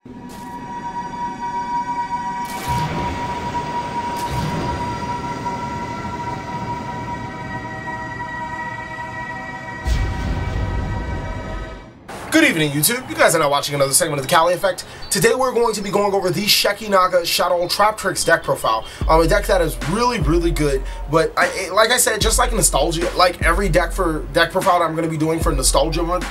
Good evening, YouTube. You guys are now watching another segment of the Cali Effect. Today we're going to be going over the Shekinaga Shadow Traptrix deck profile. A deck that is really good, but like I said, just like Nostalgia, like every deck profile that I'm going to be doing for Nostalgia Month,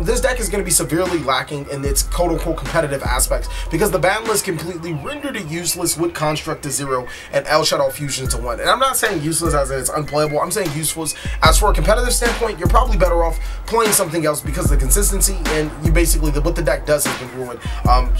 this deck is going to be severely lacking in its quote-unquote competitive aspects because the ban list completely rendered it useless with Construct to 0 and El Shadow Fusion to 1. And I'm not saying useless as in it's unplayable, I'm saying useless as for a competitive standpoint. You're probably better off playing something else because of the consistency, and you basically, what the deck does has been ruined.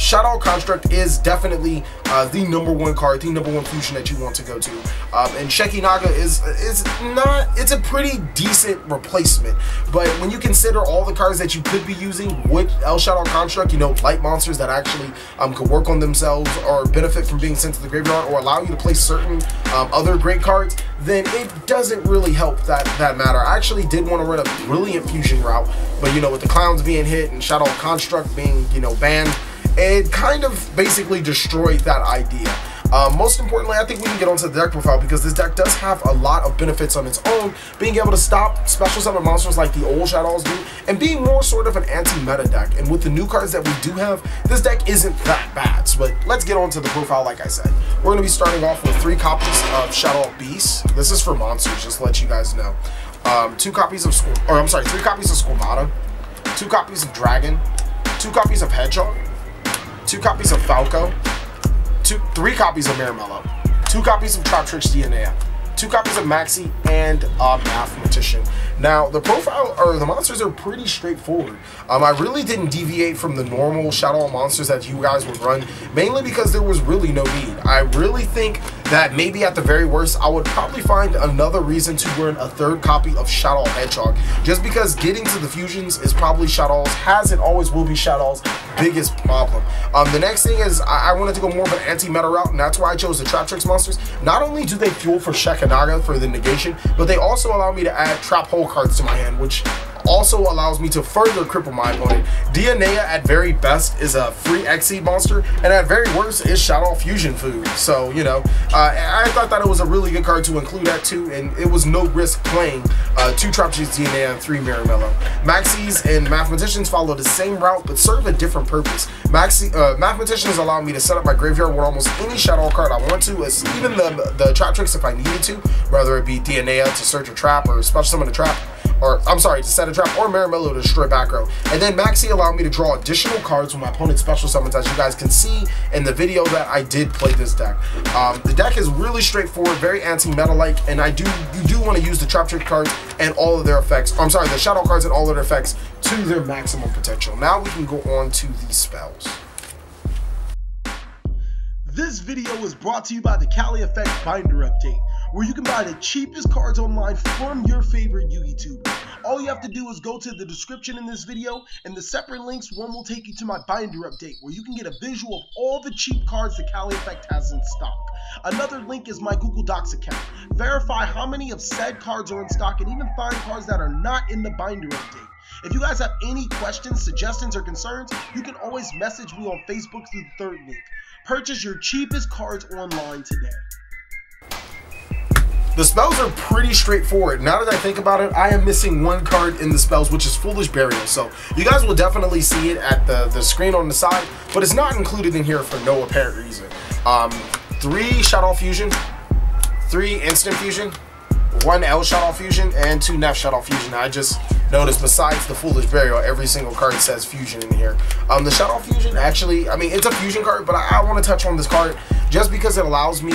Shadow Construct is definitely the #1 card, the #1 fusion that you want to go to. And Shekinaga is not, it's a pretty decent replacement, but when you consider all the cards that you could be using with El Shadow Construct, you know, light monsters that actually could work on themselves or benefit from being sent to the graveyard or allow you to play certain other great cards, then it doesn't really help that matter. I actually did want to run a brilliant fusion route, but you know, with the clowns being hit and Shadow Construct being, you know, banned, it kind of basically destroyed that idea. Most importantly, I think we can get onto the deck profile because this deck does have a lot of benefits on its own, being able to stop special summon monsters like the old Shadows do, and being more sort of an anti-meta deck. And with the new cards that we do have, this deck isn't that bad. So, but let's get onto the profile. Like I said, we're going to be starting off with 3 copies of Shadow Beast. This is for monsters, just to let you guys know. 3 copies of Squamata, 2 copies of Dragon, 2 copies of Hedgehog, 2 copies of Falco, 3 copies of Miramello, 2 copies of Traptrix DNA, 2 copies of Maxi, and a Mathematician. Now, the profile, or the monsters, are pretty straightforward. I really didn't deviate from the normal Shadow monsters that you guys would run, mainly because there was really no need. I really think that maybe at the very worst, I would probably find another reason to run a 3rd copy of Shadow Hedgehog, just because getting to the fusions is probably Shadow's, has and always will be Shadow's biggest problem. The next thing is I wanted to go more of an anti-meta route, and that's why I chose the Traptrix monsters. Not only do they fuel for Shekinaga for the negation, but they also allow me to add Trap Hole cards to my hand, which also allows me to further cripple my opponent. Dionea at very best is a free Xyz monster, and at very worst is Shadow Fusion food. So, you know, I thought that it was a really good card to include that too, and it was no risk playing 2 Traptrix DNA and 3 Miramello. Maxis and Mathematicians follow the same route, but serve a different purpose. Mathematicians allow me to set up my graveyard with almost any Shadow card I want to, as even the Traptrix if I needed to, whether it be Dionea to search a trap or special summon a trap, or I'm sorry, to set a trap, or Miramello to destroy back row. And then Maxi allowed me to draw additional cards when my opponent's special summons, as you guys can see in the video that I did play this deck. The deck is really straightforward, very anti-meta-like, and you do want to use the Traptrix cards and all of their effects, I'm sorry, the Shadow cards and all of their effects to their maximum potential. Now we can go on to the spells. This video is brought to you by the Cali Effect Binder Update, where you can buy the cheapest cards online from your favorite YouTuber. All you have to do is go to the description in this video, and the separate links, one will take you to my Binder Update, where you can get a visual of all the cheap cards the Cali Effect has in stock. Another link is my Google Docs account. Verify how many of said cards are in stock, and even find cards that are not in the Binder Update. If you guys have any questions, suggestions, or concerns, you can always message me on Facebook through the 3rd link. Purchase your cheapest cards online today. The spells are pretty straightforward. Now that I think about it, I am missing 1 card in the spells, which is Foolish Burial. So you guys will definitely see it at the screen on the side, but it's not included in here for no apparent reason. 3 Shadow Fusion, 3 Instant Fusion, 1 El Shadow Fusion, and 2 Nef Shadow Fusion. I just noticed besides the Foolish Burial, every single card says Fusion in here. The Shadow Fusion, actually, I mean, it's a Fusion card, but I want to touch on this card just because it allows me,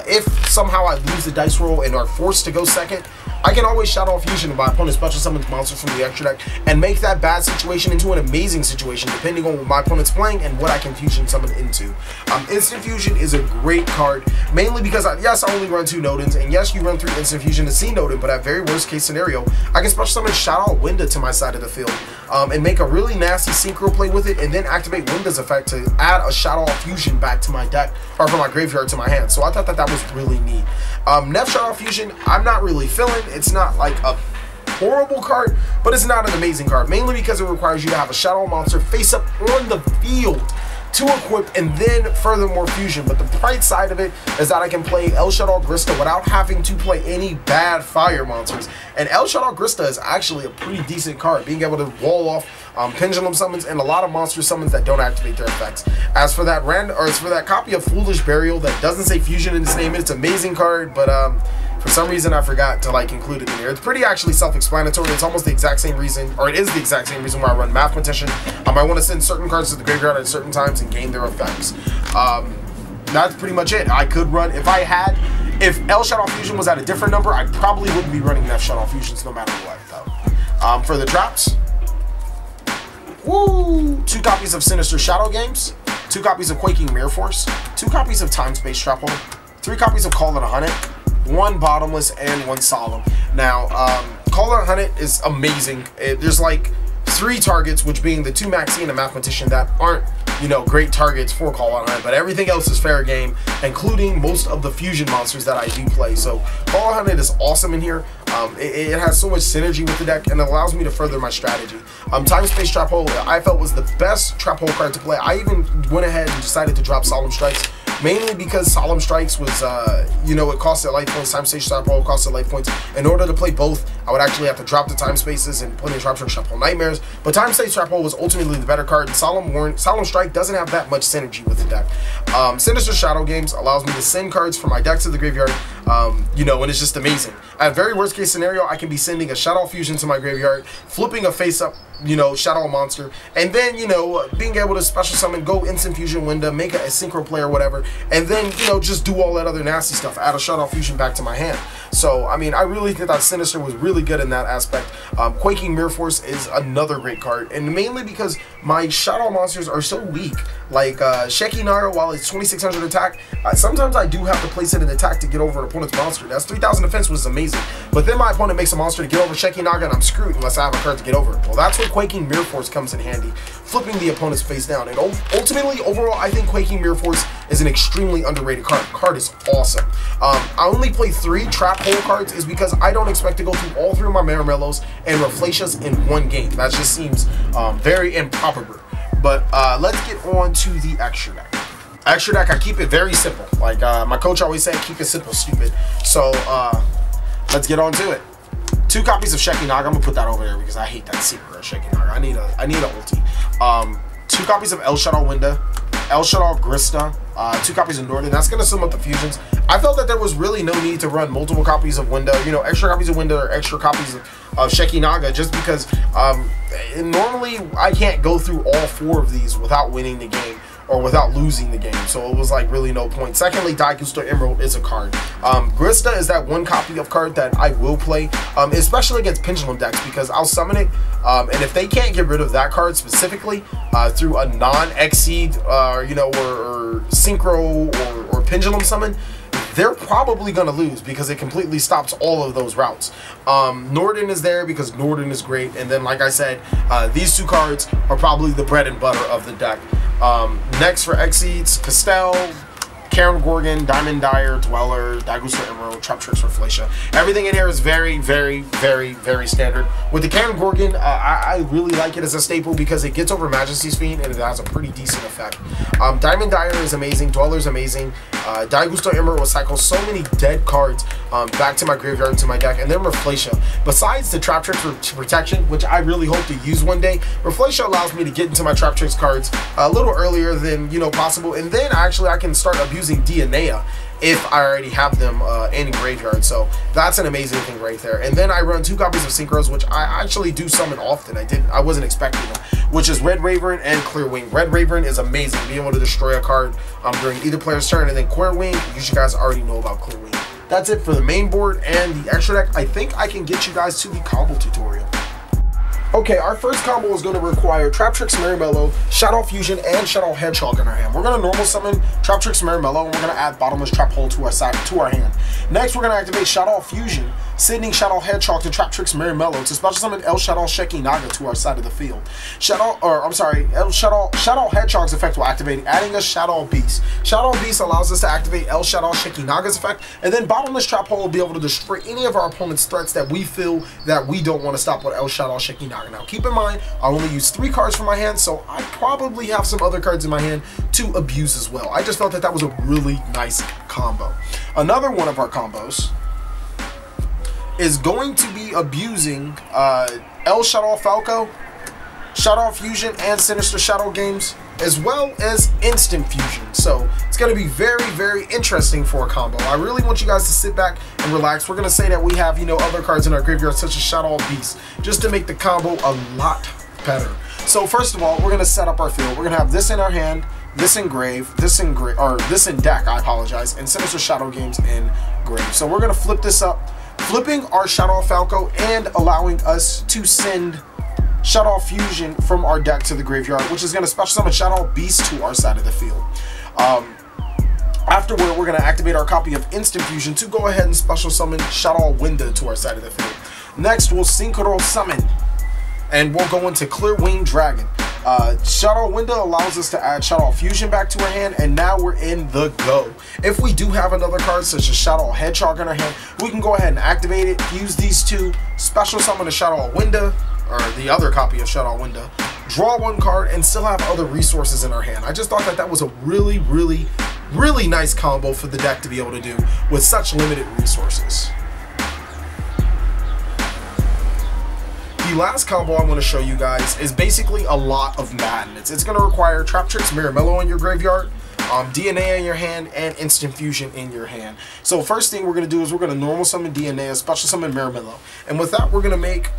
if somehow I lose the dice roll and are forced to go second, I can always Shadow Fusion my opponent's special summons monsters from the extra deck and make that bad situation into an amazing situation, depending on what my opponent's playing and what I can fusion summon into. Instant Fusion is a great card, mainly because, yes, I only run 2 Nodens, and yes, you run 3 Instant Fusion to see Noden, but at very worst case scenario, I can special summon Shadow Winda to my side of the field, and make a really nasty synchro play with it, and then activate Winda's effect to add a Shadow Fusion back to my deck, or from my graveyard to my hand. So I thought that was really neat. Nef Shadow Fusion, I'm not really feeling. It's not like a horrible card, but it's not an amazing card, mainly because it requires you to have a Shadow monster face up on the field to equip, and then furthermore fusion. But the bright side of it is that I can play El Shaddoll Grista without having to play any bad fire monsters. And El Shaddoll Grista is actually a pretty decent card, being able to wall off pendulum summons and a lot of monster summons that don't activate their effects. As for that copy of Foolish Burial that doesn't say fusion in its name, it's an amazing card, but for some reason I forgot to like include it in here. It's pretty actually self-explanatory. It's almost the exact same reason, or it is the exact same reason why I run Mathematician. I want to send certain cards to the graveyard at certain times and gain their effects. That's pretty much it. I could run, if El Shaddoll Fusion was at a different number, I probably wouldn't be running F Shaddoll Fusions no matter what though. For the traps, woo! 2 copies of Sinister Shadow Games, 2 copies of Quaking Mirror Force, 2 copies of Time Space Trap Hole, 3 copies of Call It a Hunted, 1 Bottomless, and 1 Solemn. Now, Call It a Hunted is amazing. There's like 3 targets, which being the 2 Maxi and a Mathematician, that aren't, you know, great targets for Call It a Hunted, but everything else is fair game, including most of the fusion monsters that I do play. So Call It a Hunted is awesome in here. It has so much synergy with the deck, and it allows me to further my strategy. Time Space Trap Hole, I felt was the best Trap Hole card to play. I even went ahead and decided to drop Solemn Strikes, mainly because Solemn Strikes was, you know, it costed life points. Time Space Trap Hole costed life points. In order to play both, I would actually have to drop the Time Spaces and put in Trap Hole Nightmares. But Time Space Trap Hole was ultimately the better card, and Solemn Strike doesn't have that much synergy with the deck. Sinister Shadow Games allows me to send cards from my deck to the graveyard, you know, and it's just amazing. At very worst case scenario, I can be sending a Shaddoll Fusion to my graveyard, flipping a face-up, you know, Shaddoll monster, and then, you know, being able to special summon, go instant fusion window, make a synchro play or whatever, and then, you know, just do all that other nasty stuff, add a Shaddoll Fusion back to my hand. So, I mean, I really think that Sinister was really good in that aspect. Quaking Mirror Force is another great card, and mainly because my Shaddoll monsters are so weak. Like, Sheki Naga, while it's 2600 attack, sometimes I do have to place it in attack to get over an opponent's monster. That's 3000 defense, was amazing. But then my opponent makes a monster to get over Sheki Naga, and I'm screwed unless I have a card to get over it. Well, that's where Quaking Mirror Force comes in handy, flipping the opponent's face down. And ultimately, overall, I think Quaking Mirror Force is an extremely underrated card. The card is awesome. I only play 3 Trap Hole cards is because I don't expect to go through all 3 of my Maramellos and Rafflesias in one game. That just seems very improper. But let's get on to the extra deck. Extra deck, I keep it very simple. Like my coach always said, keep it simple, stupid. So let's get on to it. 2 copies of Sheki Naga. I'm gonna put that over there because I hate that secret of Sheki Naga. I need a ulti. 2 copies of El Shaddoll Winda, El Shaddoll Grista, 2 copies of Norden. That's gonna sum up the fusions. I felt that there was really no need to run multiple copies of Winda, you know, extra copies of Winda or extra copies of Sheki Naga, just because normally I can't go through all 4 of these without winning the game or without losing the game, so it was like really no point. Secondly, Daigusto Emerald is a card. Grista is that 1 copy of card that I will play, especially against Pendulum decks, because I'll summon it, and if they can't get rid of that card specifically through a non-Exceed, you know, or Synchro or Pendulum summon, they're probably going to lose because it completely stops all of those routes. Norden is there because Norden is great, and then like I said, these 2 cards are probably the bread and butter of the deck. Next for Exceeds, Castell, Karen Gorgon, Diamond Dyer, Dweller, Daigusto Emerald, Traptrix, Rafflesia. Everything in here is very, very, very, very standard. With the Karen Gorgon, I really like it as a staple because it gets over Majesty's Fiend and it has a pretty decent effect. Diamond Dyer is amazing, Dweller is amazing. Daigusto Emerald will cycle so many dead cards back to my graveyard into my deck, and then Rafflesia. Besides the Traptrix for protection, which I really hope to use one day, Rafflesia allows me to get into my Traptrix cards a little earlier than, you know, possible, and then actually I can start abusing Dionea if I already have them in graveyard. So that's an amazing thing right there. And then I run 2 copies of Synchros, which I actually do summon often. I wasn't expecting them, which is Red Raven and Clear Wing. Red Raven is amazing, being able to destroy a card during either player's turn, and then Clear Wing, you guys already know about Clear Wing. That's it for the main board and the extra deck. I think I can get you guys to the combo tutorial. Okay, our first combo is going to require Traptrix Marimello, Shaddoll Fusion, and Shaddoll Hedgehog in our hand. We're going to normal summon Traptrix Marimello, and we're going to add Bottomless Trap Hole to our hand. Next, we're going to activate Shaddoll Fusion, sending Shadow Hedgehog to Traptrix Marimello to special summon El Shadow Shekinaga to our side of the field. El Shadow Hedgehog's effect will activate, adding a Shadow Beast. Shadow Beast allows us to activate El Shadow Shekinaga's effect, and then Bottomless Trap Hole will be able to destroy any of our opponent's threats that we feel that we don't want to stop with El Shadow Shekinaga. Now, keep in mind, I only use 3 cards from my hand, so I probably have some other cards in my hand to abuse as well. I just felt that that was a really nice combo. Another one of our combos is going to be abusing El Shadow Falco, Shadow Fusion, and Sinister Shadow Games, as well as Instant Fusion. So it's going to be very, very interesting for a combo. I really want you guys to sit back and relax. We're going to say that we have, you know, other cards in our graveyard such as Shadow Beast, just to make the combo a lot better. So first of all, we're going to set up our field. We're going to have this in our hand, this in grave, this in deck, I apologize, and Sinister Shadow Games in grave. So we're going to flip this up, flipping our Shadow Falco and allowing us to send Shadow Fusion from our deck to the graveyard, which is going to special summon Shadow Beast to our side of the field. Afterward, we're going to activate our copy of Instant Fusion to go ahead and special summon Shadow Winda to our side of the field. Next, we'll Synchro Summon, and we'll go into Clear Winged Dragon. Shadow Winda allows us to add Shadow Fusion back to our hand, and now we're in the go. If we do have another card such as Shadow Hedgehog in our hand, we can go ahead and activate it, use these two, special summon a Shadow Winda, or the other copy of Shadow Winda, draw 1 card, and still have other resources in our hand. I just thought that that was a really, really, really nice combo for the deck to be able to do with such limited resources. The last combo I want to show you guys is basically a lot of madness. It's going to require Traptrix Marimello in your graveyard, DNA in your hand, and Instant Fusion in your hand. So first thing we're going to do is we're going to normal summon DNA, special summon Marimello. And with that, we're going to make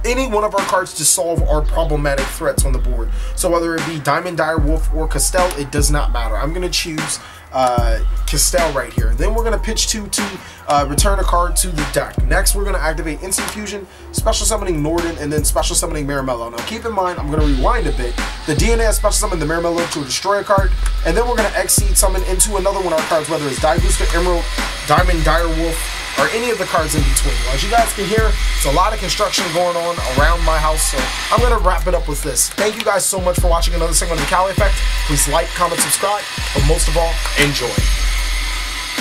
any one of our cards to solve our problematic threats on the board. So whether it be Diamond Direwolf or Castell, it does not matter. I'm going to choose Castell right here. Then we're going to pitch 2 to return a card to the deck. Next, we're going to activate Instant Fusion, special summoning Norden, and then special summoning Marimello. Now keep in mind, I'm going to rewind a bit. The DNA has special summoned the Marimello to destroy a card, and then we're going to Exceed summon into another one of our cards, whether it's Die Booster, Emerald, Diamond Direwolf, or any of the cards in between. As you guys can hear, it's a lot of construction going on around my house, so I'm going to wrap it up with this. Thank you guys so much for watching another segment of the Cali Effect. Please like, comment, subscribe, but most of all, enjoy.